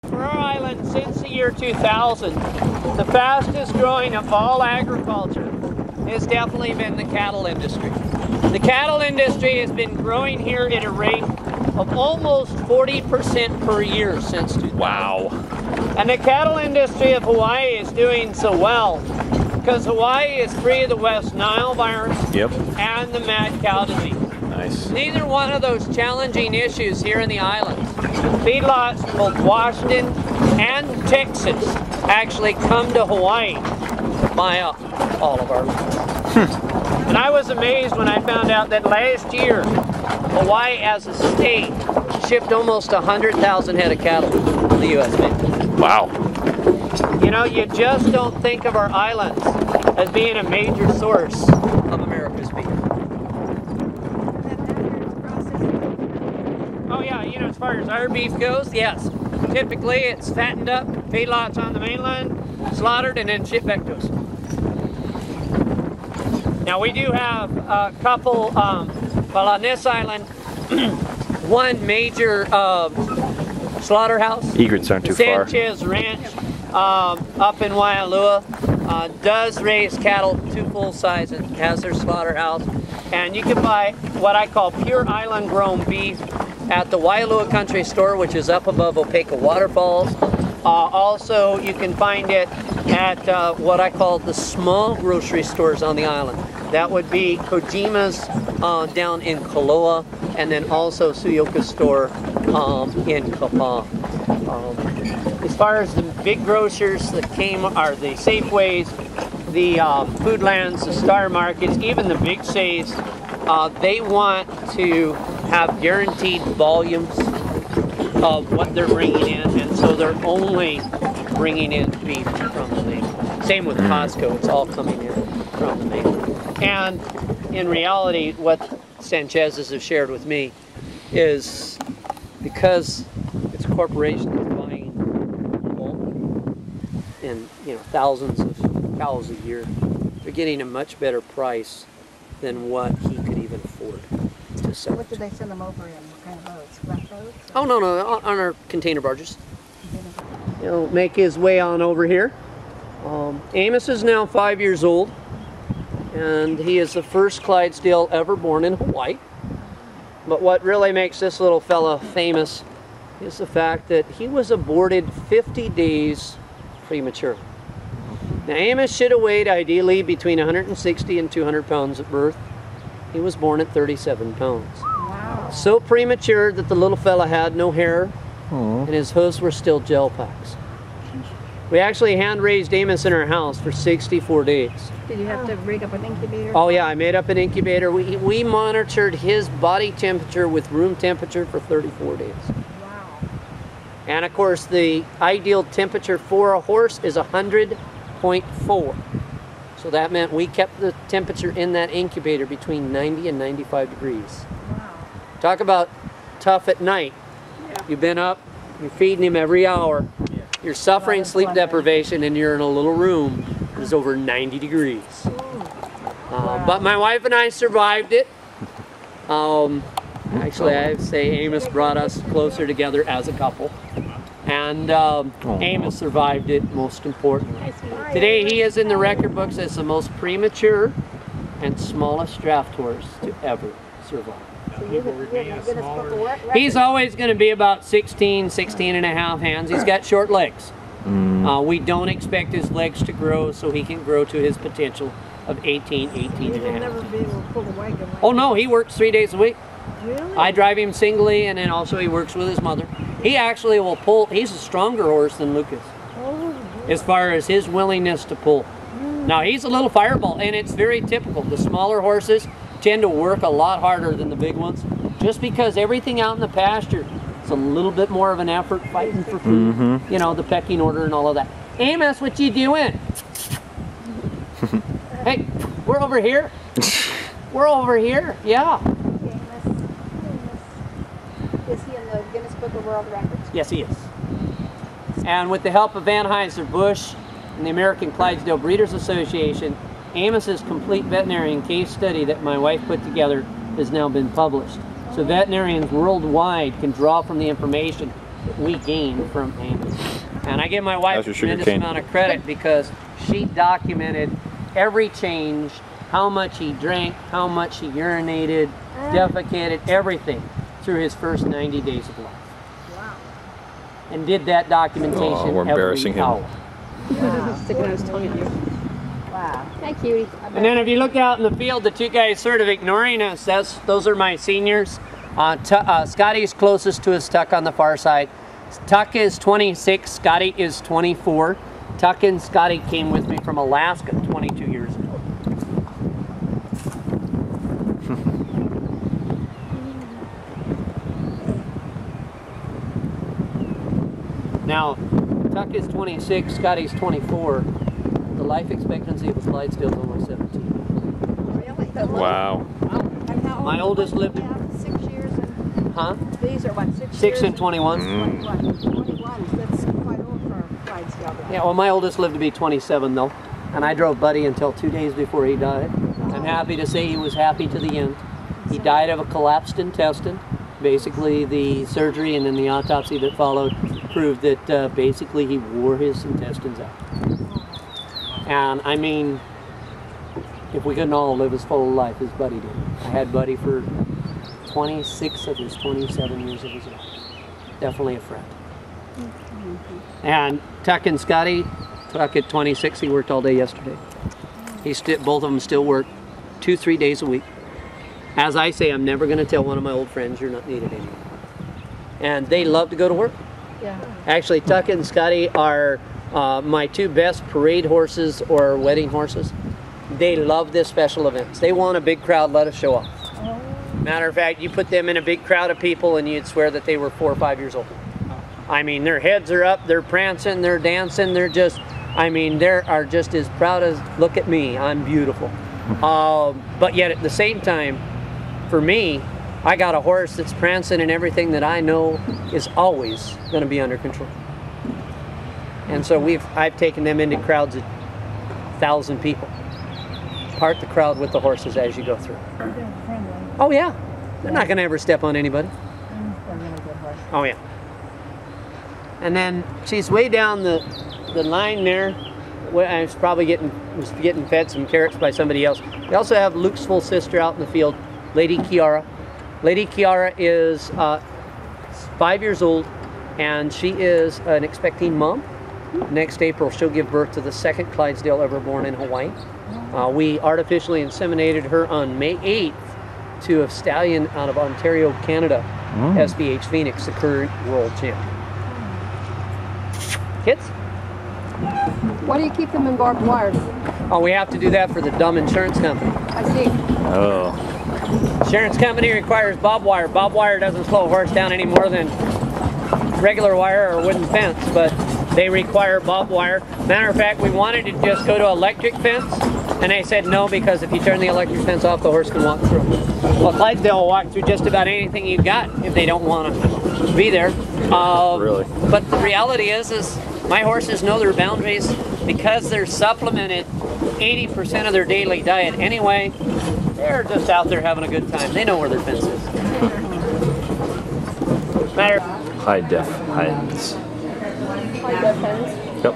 For our island, since the year 2000, the fastest growing of all agriculture has definitely been the cattle industry. The cattle industry has been growing here at a rate of almost 40% per year since 2000. Wow. And the cattle industry of Hawaii is doing so well because Hawaii is free of the West Nile virus and the mad cow disease. Nice. Neither one of those challenging issues here in the islands. Feedlots in both Washington and Texas actually come to Hawaii to buy up all of our land. And I was amazed when I found out that last year, Hawaii as a state shipped almost 100,000 head of cattle to the USA. Wow. You know, you just don't think of our islands as being a major source of America's beef. Oh yeah, you know, as far as our beef goes, yes. Typically it's fattened up, feedlots on the mainland, slaughtered, and then shipped back to us. Now we do have a couple, well on this island, one major slaughterhouse. Egrets aren't too far. Sanchez Ranch up in Waialua does raise cattle to full size and has their slaughterhouse. And you can buy what I call pure island grown beef at the Waialua Country Store, which is up above Opeka Waterfalls. Also, you can find it at what I call the small grocery stores on the island. That would be Kojima's down in Koloa, and then also Suyoka's store in Kapa. As far as the big grocers, the Kmart, the Safeways, the Foodlands, the Star Markets, even the Big Saves, they want to have guaranteed volumes of what they're bringing in, and so they're only bringing in beef from the mainland. Same with Costco, it's all coming in from the mainland. And in reality, what Sanchez's have shared with me is because it's a corporation that's buying bulk and, you know, thousands of cows a year, they're getting a much better price than what he could even afford to sell. What do they send them over in? What kind of boats? Flat boats? Oh, no, on our container barges. He'll make his way on over here. Amos is now 5 years old, and he is the first Clydesdale ever born in Hawaii. But what really makes this little fella famous is the fact that he was aborted 50 days premature. Now Amos should have weighed ideally between 160 and 200 pounds at birth. He was born at 37 pounds. Wow. So premature that the little fella had no hair, and his hooves were still gel packs. We actually hand-raised Amos in our house for 64 days. Did you have to rig up an incubator? Oh yeah, I made up an incubator. We monitored his body temperature with room temperature for 34 days. Wow. And of course, the ideal temperature for a horse is 100.4. So that meant we kept the temperature in that incubator between 90 and 95 degrees. Wow. Talk about tough at night. Yeah. You've been up, you're feeding him every hour. You're suffering sleep deprivation, and you're in a little room that is over 90 degrees. But my wife and I survived it. Actually, I say Amos brought us closer together as a couple. And Amos survived it, most importantly. Today he is in the record books as the most premature and smallest draft horse to ever survive. So you're the Guinness Book of Records? He's always going to be about 16 and a half hands. He's got short legs. We don't expect his legs to grow so he can grow to his potential of 18 and a half. You'll never be able to pull the wagon like Oh no, he works 3 days a week. Really? I drive him singly, and then also he works with his mother. He actually will pull. He's a stronger horse than Lucas as far as his willingness to pull. Now he's a little fireball, and it's very typical. The smaller horses tend to work a lot harder than the big ones, just because everything out in the pasture is a little bit more of an effort fighting for food. You know, the pecking order and all of that. Amos, what you doing? Hey, we're over here. We're over here. Yeah. Is he in the Guinness Book of World Records? Yes, he is. And with the help of Anheuser-Busch and the American Clydesdale Breeders Association, Amos's complete veterinarian case study that my wife put together has now been published. So veterinarians worldwide can draw from the information we gained from Amos. And I give my wife How's a your sugar tremendous cane? amount of credit because she documented every change, how much he drank, how much he urinated, defecated, everything through his first 90 days of life. Wow. And did that documentation Oh, we're embarrassing every him. hour. Wow. Sticking out his tongue at you. Wow. Hi, cutie. And then if you look out in the field, the two guys sort of ignoring us, those are my seniors. Scotty's closest to his Tuck on the far side. Tuck is 26, Scotty is 24. Tuck and Scotty came with me from Alaska 22 years ago. Now, Tuck is 26, Scotty's 24. The life expectancy of a Clydesdale is almost 17. Really? Wow. And how My old oldest lived- you have? 6 years and Huh? these are what, 6 6 years? and 21. 21. That's quite old for Clydesdale. Yeah, well, my oldest lived to be 27 though, and I drove Buddy until 2 days before he died. I'm happy to say he was happy to the end. He died of a collapsed intestine. Basically, the surgery and then the autopsy that followed proved that basically he wore his intestines out. And I mean, if we couldn't all live as full a life as Buddy did. I had Buddy for 26 of his 27 years of his life. Definitely a friend. And Tuck and Scotty, Tuck at 26, he worked all day yesterday. Both of them still work 2-3 days a week. As I say, I'm never going to tell one of my old friends you're not needed anymore. And they love to go to work. Yeah. Actually, Tuck and Scotty are my two best parade horses or wedding horses. They love this special events. They want a big crowd, let us show off. Matter of fact, you put them in a big crowd of people and you'd swear that they were 4 or 5 years old. I mean, their heads are up, they're prancing, they're dancing, they're just, I mean, they are just as proud as, look at me, I'm beautiful. But yet at the same time, for me, I got a horse that's prancing and everything that I know is always going to be under control. And so I've taken them into crowds of 1,000 people. Part the crowd with the horses as you go through. Oh yeah, they're not going to ever step on anybody. Oh yeah. And then she's way down the line there. I was probably getting fed some carrots by somebody else. We also have Luke's full sister out in the field, Lady Kiara. Lady Kiara is 5 years old, and she is an expecting mom. Next April, she'll give birth to the second Clydesdale ever born in Hawaii. We artificially inseminated her on May 8th to a stallion out of Ontario, Canada, SBH Phoenix, the current world champion. Kids? Why do you keep them in barbed wire? Oh, we have to do that for the dumb insurance company. I see. Oh. Insurance company requires barbed wire. Barbed wire doesn't slow a horse down any more than regular wire or wooden fence, but they require barbed wire. Matter of fact, we wanted to just go to electric fence, and they said no, because if you turn the electric fence off, the horse can walk through. Well, Clydesdale will walk through just about anything you got if they don't want to be there. Really? But the reality is my horses know their boundaries because they're supplemented 80% of their daily diet anyway. They're just out there having a good time. They know where their fence is. Matter. High def hens. High def hens. Yep.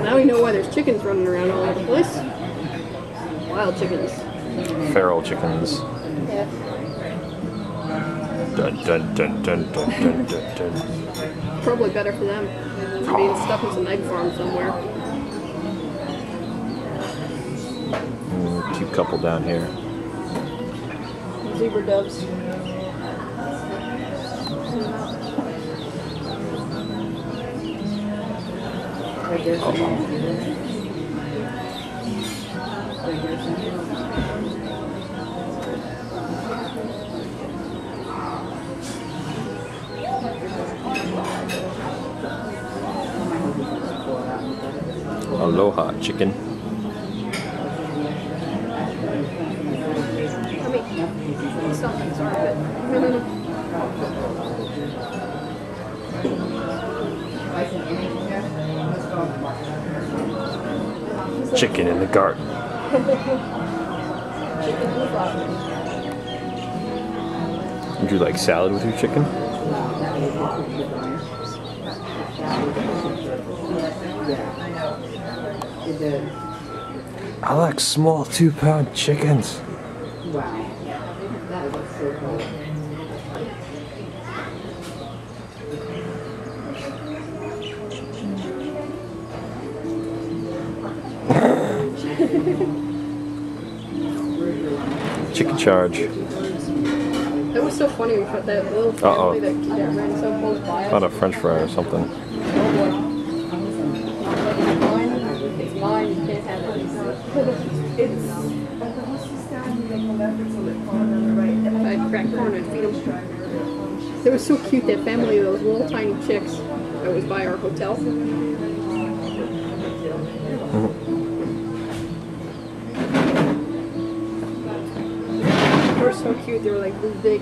Now we know why there's chickens running around all over the place. Wild chickens. Feral chickens. Yeah. Dun dun dun dun dun dun dun dun. Probably better for them than being stuck in some egg farm somewhere. Cute couple down here. Zebra doves. Aloha chicken. Something's armpit. Chicken in the garden. Would you like salad with your chicken? I like small 2-pound chickens. Chicken charge. That was so funny. We put that little family that ran so close by us. Not a French fry or something. It's mine. You can't have it. I had cracked corn and feed them. They were so cute. That family of those little tiny chicks that was by our hotel. They were so cute. They were like this big.